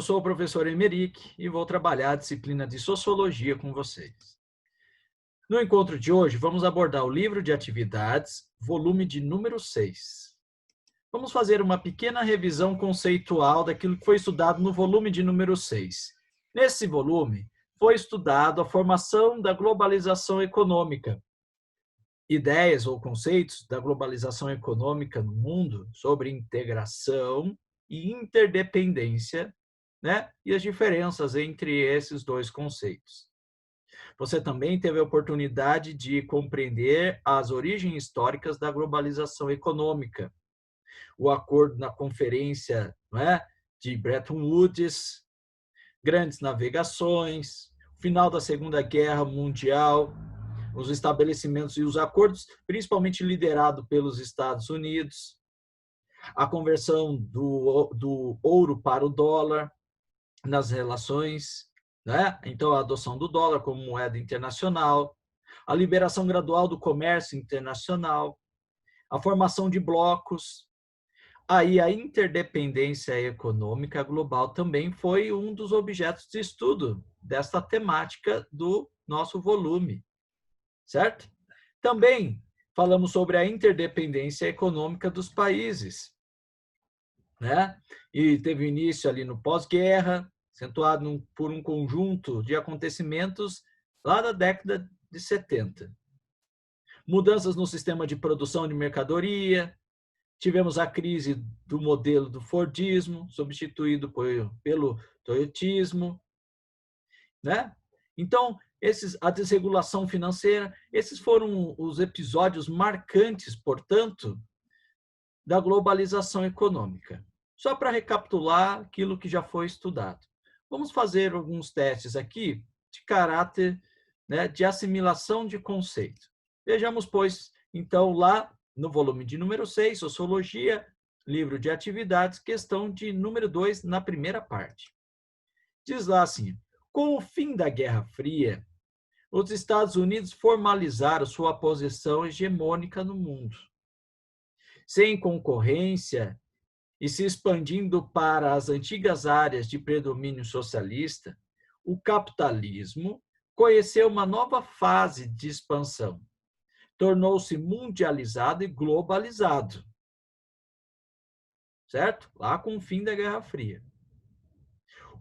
Eu sou o professor Emeric e vou trabalhar a disciplina de Sociologia com vocês. No encontro de hoje, vamos abordar o livro de atividades, volume de número 6. Vamos fazer uma pequena revisão conceitual daquilo que foi estudado no volume de número 6. Nesse volume, foi estudado a formação da globalização econômica, ideias ou conceitos da globalização econômica no mundo sobre integração e interdependência, né? E as diferenças entre esses dois conceitos. Você também teve a oportunidade de compreender as origens históricas da globalização econômica, o acordo na conferência, né, de Bretton Woods, grandes navegações, final da Segunda Guerra Mundial, os estabelecimentos e os acordos, principalmente liderado pelos Estados Unidos, a conversão do ouro para o dólar nas relações, né? Então, a adoção do dólar como moeda internacional, a liberação gradual do comércio internacional, a formação de blocos. Aí, a interdependência econômica global também foi um dos objetos de estudo desta temática do nosso volume, certo? Também falamos sobre a interdependência econômica dos países, né? E teve início ali no pós-guerra, acentuado por um conjunto de acontecimentos lá da década de 70. Mudanças no sistema de produção de mercadoria, tivemos a crise do modelo do Fordismo, substituído pelo Toyotismo, né? Então, a desregulação financeira, esses foram os episódios marcantes, portanto, da globalização econômica. Só para recapitular aquilo que já foi estudado. Vamos fazer alguns testes aqui de caráter, né, de assimilação de conceito. Vejamos, pois, então, lá no volume de número 6, Sociologia, livro de atividades, questão de número 2, na primeira parte. Diz lá assim: com o fim da Guerra Fria, os Estados Unidos formalizaram sua posição hegemônica no mundo. Sem concorrência e se expandindo para as antigas áreas de predomínio socialista, o capitalismo conheceu uma nova fase de expansão. Tornou-se mundializado e globalizado. Certo? Lá com o fim da Guerra Fria.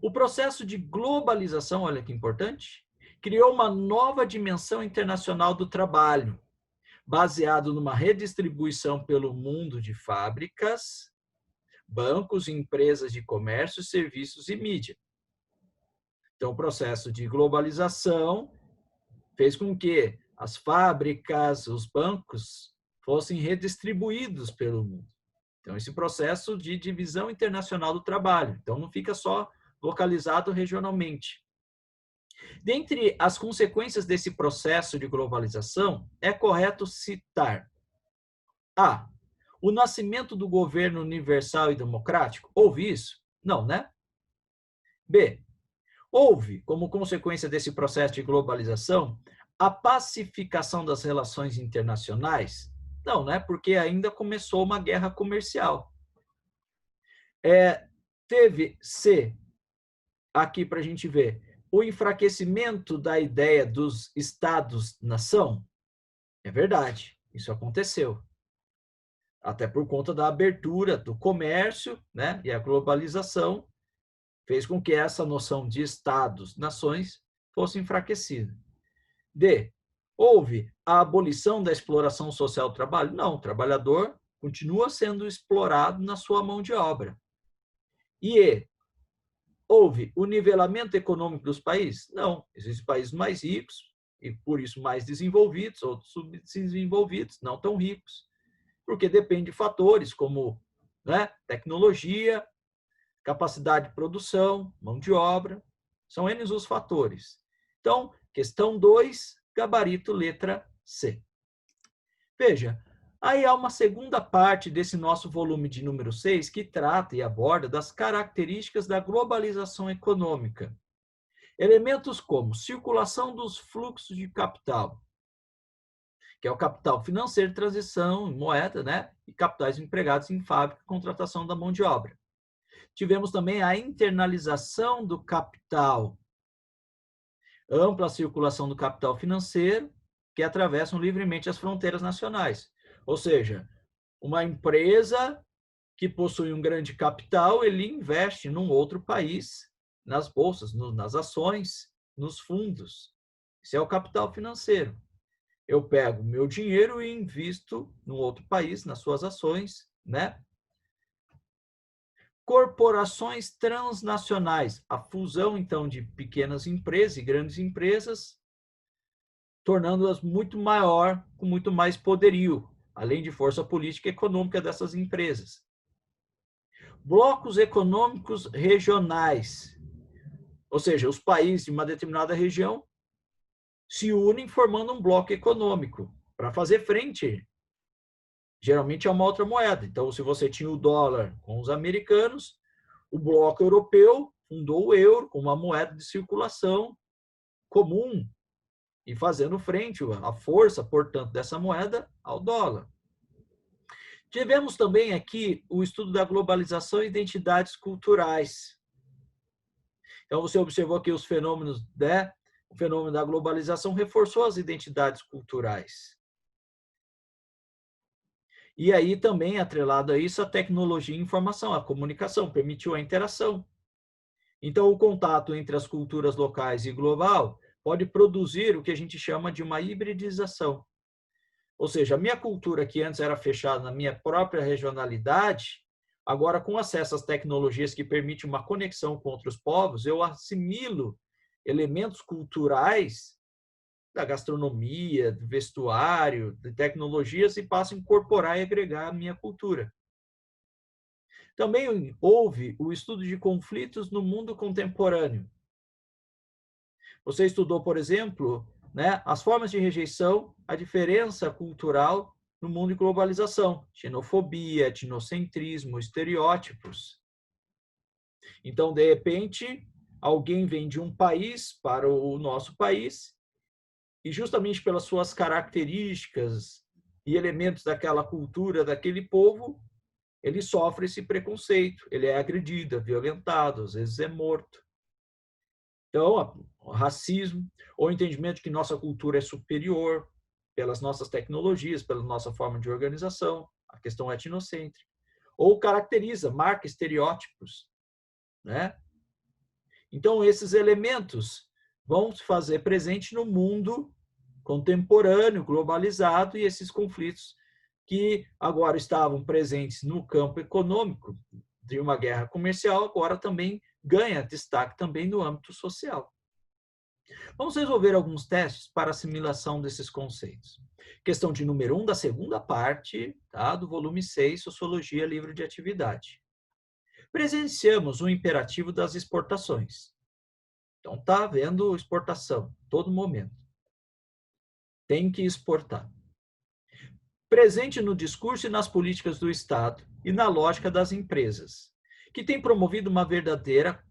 O processo de globalização, olha que importante, criou uma nova dimensão internacional do trabalho, baseado numa redistribuição pelo mundo de fábricas, bancos, empresas de comércio, serviços e mídia. Então, o processo de globalização fez com que as fábricas, os bancos fossem redistribuídos pelo mundo. Então, esse processo de divisão internacional do trabalho. Então, não fica só localizado regionalmente. Dentre as consequências desse processo de globalização, é correto citar a. O nascimento do governo universal e democrático. Houve isso? Não, né? B. Houve, como consequência desse processo de globalização, a pacificação das relações internacionais? Não, né? Porque ainda começou uma guerra comercial. Teve C, aqui para a gente ver, o enfraquecimento da ideia dos Estados-nação? É verdade, isso aconteceu. Até por conta da abertura do comércio, né? E a globalização fez com que essa noção de Estados, nações, fosse enfraquecida. D. Houve a abolição da exploração social do trabalho? Não, o trabalhador continua sendo explorado na sua mão de obra. E E. Houve o nivelamento econômico dos países? Não, existem países mais ricos e, por isso, mais desenvolvidos, outros subdesenvolvidos, não tão ricos, porque depende de fatores como, né, tecnologia, capacidade de produção, mão de obra, são N os fatores. Então, questão 2, gabarito letra C. Veja, aí há uma segunda parte desse nosso volume de número 6 que trata e aborda das características da globalização econômica. Elementos como circulação dos fluxos de capital, que é o capital financeiro, transição, moeda, né? E capitais empregados em fábrica, contratação da mão de obra. Tivemos também a internalização do capital, ampla circulação do capital financeiro, que atravessam livremente as fronteiras nacionais. Ou seja, uma empresa que possui um grande capital, ele investe num outro país, nas bolsas, nas ações, nos fundos. Isso é o capital financeiro. Eu pego meu dinheiro e invisto num outro país, nas suas ações, né? Corporações transnacionais, a fusão, então, de pequenas empresas e grandes empresas, tornando-as muito maior, com muito mais poderio, além de força política e econômica dessas empresas. Blocos econômicos regionais, ou seja, os países de uma determinada região se unem formando um bloco econômico para fazer frente, geralmente a uma outra moeda. Então, se você tinha o dólar com os americanos, o bloco europeu fundou o euro como uma moeda de circulação comum e fazendo frente a força, portanto, dessa moeda ao dólar. Tivemos também aqui o estudo da globalização e identidades culturais. Então, você observou que os fenômenos, né? O fenômeno da globalização reforçou as identidades culturais. E aí também, atrelado a isso, a tecnologia e informação, a comunicação, permitiu a interação. Então, o contato entre as culturas locais e global pode produzir o que a gente chama de uma hibridização. Ou seja, a minha cultura, que antes era fechada na minha própria regionalidade, agora, com acesso às tecnologias que permitem uma conexão com outros povos, eu assimilo elementos culturais da gastronomia, do vestuário, de tecnologias e passo a incorporar e agregar a minha cultura. Também houve o estudo de conflitos no mundo contemporâneo. Você estudou, por exemplo, né, as formas de rejeição, a diferença cultural no mundo de globalização, xenofobia, etnocentrismo, estereótipos. Então, de repente, alguém vem de um país para o nosso país e justamente pelas suas características e elementos daquela cultura, daquele povo, ele sofre esse preconceito, ele é agredido, é violentado, às vezes é morto. Então, o racismo, ou o entendimento de que nossa cultura é superior pelas nossas tecnologias, pela nossa forma de organização, a questão etnocêntrica, ou caracteriza, marca estereótipos, né? Então, esses elementos vão se fazer presente no mundo contemporâneo, globalizado, e esses conflitos que agora estavam presentes no campo econômico de uma guerra comercial, agora também ganha destaque também no âmbito social. Vamos resolver alguns testes para assimilação desses conceitos. Questão de número 1 da segunda parte, tá, do volume 6, Sociologia Livre de Atividade. Presenciamos o imperativo das exportações. Então, está havendo exportação, todo momento. Tem que exportar. Presente no discurso e nas políticas do Estado e na lógica das empresas, que tem promovido uma verdadeira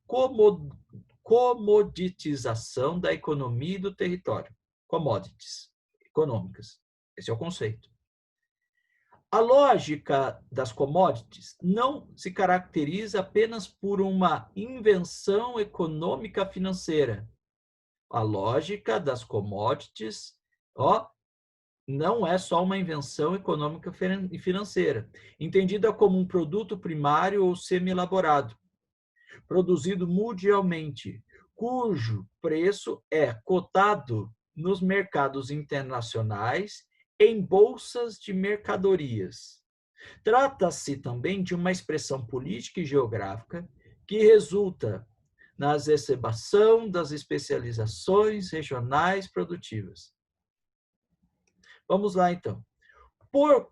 comoditização da economia e do território. Commodities econômicas. Esse é o conceito. A lógica das commodities não se caracteriza apenas por uma invenção econômica financeira. A lógica das commodities, não é só uma invenção econômica e financeira, entendida como um produto primário ou semi-elaborado, produzido mundialmente, cujo preço é cotado nos mercados internacionais em bolsas de mercadorias. Trata-se também de uma expressão política e geográfica que resulta na exacerbação das especializações regionais produtivas. Vamos lá, então. Por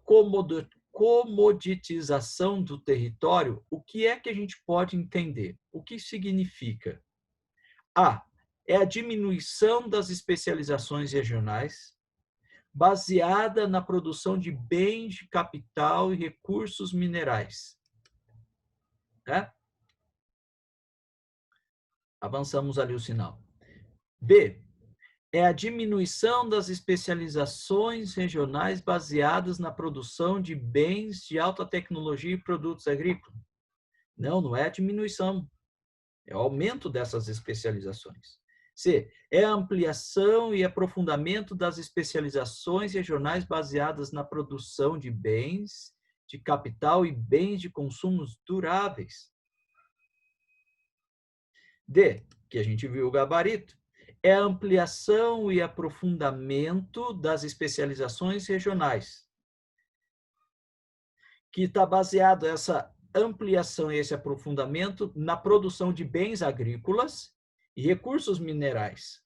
comoditização do território, o que é que a gente pode entender? O que significa? A. É a diminuição das especializações regionais, baseada na produção de bens de capital e recursos minerais. Né? Avançamos ali o sinal. B. É a diminuição das especializações regionais baseadas na produção de bens de alta tecnologia e produtos agrícolas. Não, não é a diminuição, é o aumento dessas especializações. C, é a ampliação e aprofundamento das especializações regionais baseadas na produção de bens, de capital e bens de consumos duráveis. D, que a gente viu o gabarito, é a ampliação e aprofundamento das especializações regionais, que está baseado essa ampliação e esse aprofundamento na produção de bens agrícolas e recursos minerais.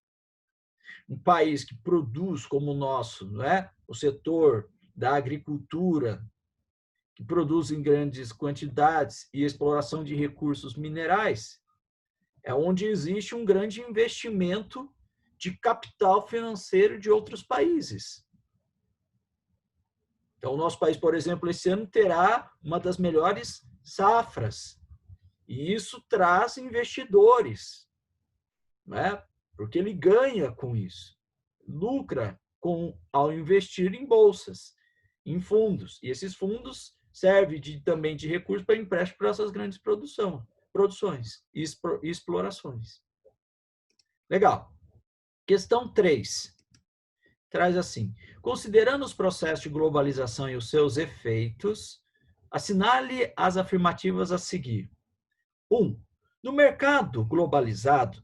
Um país que produz como o nosso, não é? O setor da agricultura, que produz em grandes quantidades e exploração de recursos minerais, é onde existe um grande investimento de capital financeiro de outros países. Então, o nosso país, por exemplo, esse ano terá uma das melhores safras. E isso traz investidores, né? Porque ele ganha com isso, lucra ao investir em bolsas, em fundos. E esses fundos servem também de recurso para empréstimo para essas grandes produções e explorações. Legal. Questão 3. Traz assim: considerando os processos de globalização e os seus efeitos, assinale as afirmativas a seguir. 1. No mercado globalizado,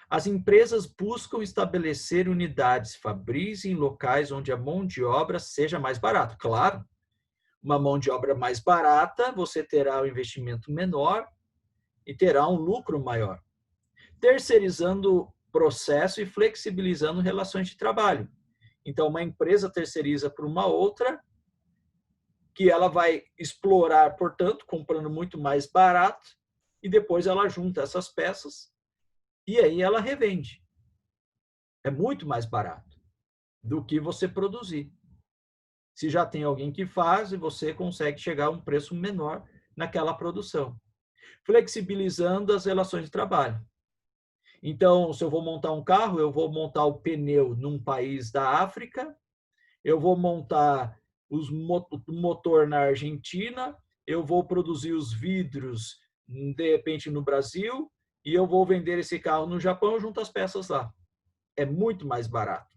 as empresas buscam estabelecer unidades fabris em locais onde a mão de obra seja mais barata. Claro, uma mão de obra mais barata, você terá um investimento menor e terá um lucro maior. Terceirizando o processo e flexibilizando relações de trabalho. Então, uma empresa terceiriza para uma outra, que ela vai explorar, portanto, comprando muito mais barato, e depois ela junta essas peças e aí ela revende. É muito mais barato do que você produzir. Se já tem alguém que faz, e você consegue chegar a um preço menor naquela produção. Flexibilizando as relações de trabalho. Então, se eu vou montar um carro, eu vou montar o pneu num país da África, eu vou montar o motor na Argentina, eu vou produzir os vidros, de repente, no Brasil, e eu vou vender esse carro no Japão, eu junto as peças lá. É muito mais barato.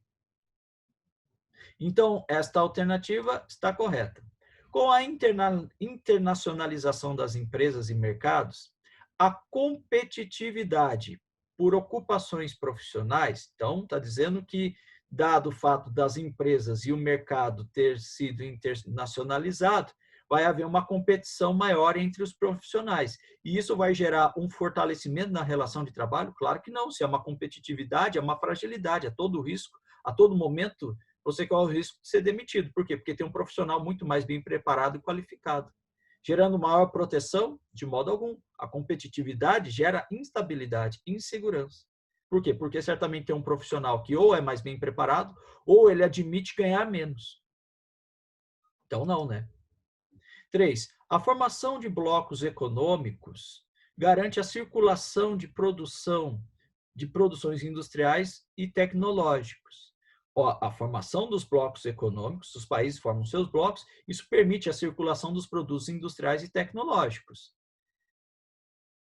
Então, esta alternativa está correta. Com a internacionalização das empresas e mercados, a competitividade por ocupações profissionais, então, está dizendo que, dado o fato das empresas e o mercado ter sido internacionalizado, vai haver uma competição maior entre os profissionais. E isso vai gerar um fortalecimento na relação de trabalho? Claro que não. Se é uma competitividade, é uma fragilidade, é todo risco, a todo momento você corre o risco de ser demitido. Por quê? Porque tem um profissional muito mais bem preparado e qualificado, gerando maior proteção? De modo algum. A competitividade gera instabilidade, insegurança. Por quê? Porque certamente tem um profissional que ou é mais bem preparado, ou ele admite ganhar menos. Então, não, né? 3. A formação de blocos econômicos garante a circulação de produções industriais e tecnológicos. A formação dos blocos econômicos, os países formam seus blocos, isso permite a circulação dos produtos industriais e tecnológicos.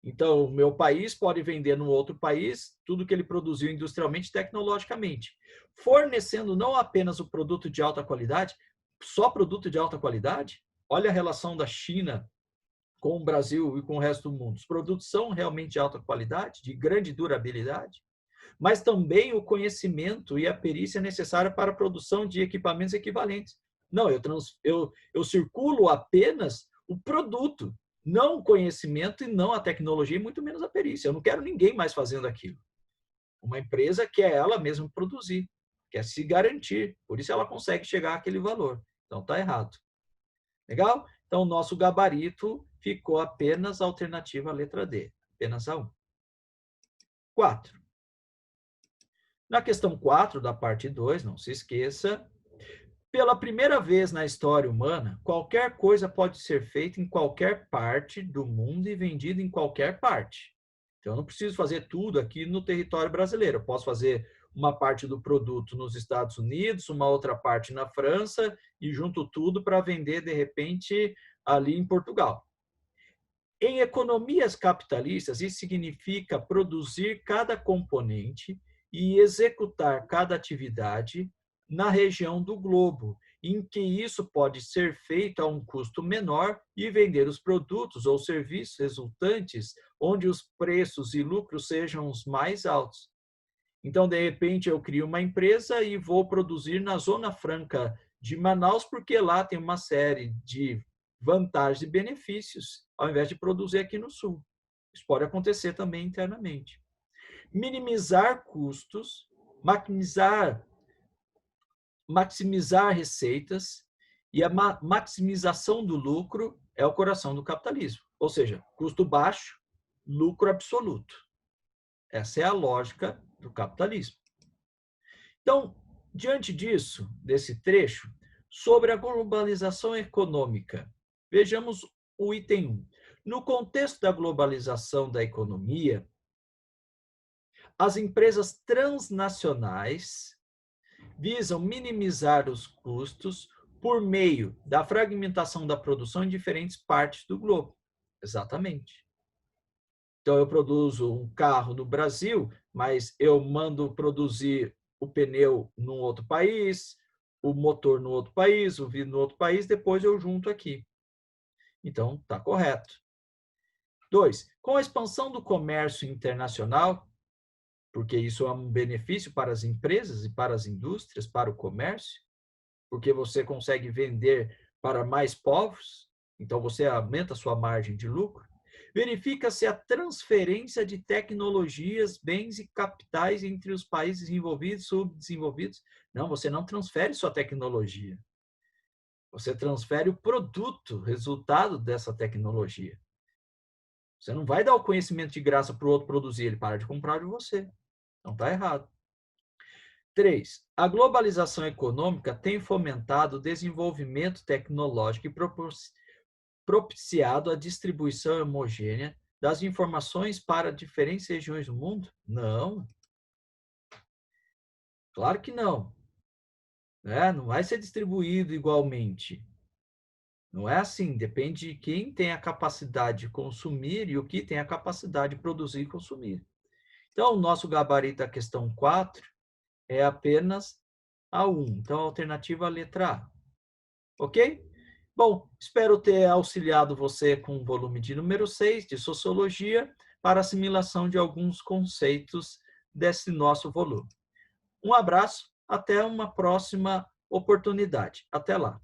Então, o meu país pode vender no outro país tudo que ele produziu industrialmente e tecnologicamente, fornecendo não apenas o produto de alta qualidade, só produto de alta qualidade. Olha a relação da China com o Brasil e com o resto do mundo. Os produtos são realmente de alta qualidade, de grande durabilidade, mas também o conhecimento e a perícia necessária para a produção de equipamentos equivalentes. Não, eu circulo apenas o produto, não o conhecimento e não a tecnologia, e muito menos a perícia. Eu não quero ninguém mais fazendo aquilo. Uma empresa quer ela mesma produzir, quer se garantir, por isso ela consegue chegar àquele valor. Então, está errado. Legal? Então, o nosso gabarito ficou apenas a alternativa a letra D, apenas a 1. 4. Na questão 4 da parte 2, não se esqueça, pela primeira vez na história humana, qualquer coisa pode ser feita em qualquer parte do mundo e vendida em qualquer parte. Então, eu não preciso fazer tudo aqui no território brasileiro. Eu posso fazer uma parte do produto nos Estados Unidos, uma outra parte na França e junto tudo para vender, de repente, ali em Portugal. Em economias capitalistas, isso significa produzir cada componente e executar cada atividade na região do globo, em que isso pode ser feito a um custo menor e vender os produtos ou serviços resultantes onde os preços e lucros sejam os mais altos. Então, de repente, eu crio uma empresa e vou produzir na Zona Franca de Manaus, porque lá tem uma série de vantagens e benefícios, ao invés de produzir aqui no Sul. Isso pode acontecer também internamente. Minimizar custos, maximizar receitas e a maximização do lucro é o coração do capitalismo. Ou seja, custo baixo, lucro absoluto. Essa é a lógica do capitalismo. Então, diante disso, desse trecho, sobre a globalização econômica, vejamos o item 1. No contexto da globalização da economia, as empresas transnacionais visam minimizar os custos por meio da fragmentação da produção em diferentes partes do globo. Exatamente. Então, eu produzo um carro no Brasil, mas eu mando produzir o pneu num outro país, o motor no outro país, o vidro no outro país, depois eu junto aqui. Então, está correto. 2. Com a expansão do comércio internacional, porque isso é um benefício para as empresas e para as indústrias, para o comércio, porque você consegue vender para mais povos, então você aumenta a sua margem de lucro. Verifica-se a transferência de tecnologias, bens e capitais entre os países envolvidos e subdesenvolvidos. Não, você não transfere sua tecnologia. Você transfere o produto, resultado dessa tecnologia. Você não vai dar o conhecimento de graça para o outro produzir, ele para de comprar de você. Então está errado. 3. A globalização econômica tem fomentado o desenvolvimento tecnológico e propiciado a distribuição homogênea das informações para diferentes regiões do mundo? Não. Claro que não. Não vai ser distribuído igualmente. Não é assim. Depende de quem tem a capacidade de consumir e o que tem a capacidade de produzir e consumir. Então, o nosso gabarito da questão 4 é apenas a 1. Então, a alternativa é a letra A. Ok? Bom, espero ter auxiliado você com o volume de número 6 de Sociologia para assimilação de alguns conceitos desse nosso volume. Um abraço, até uma próxima oportunidade. Até lá.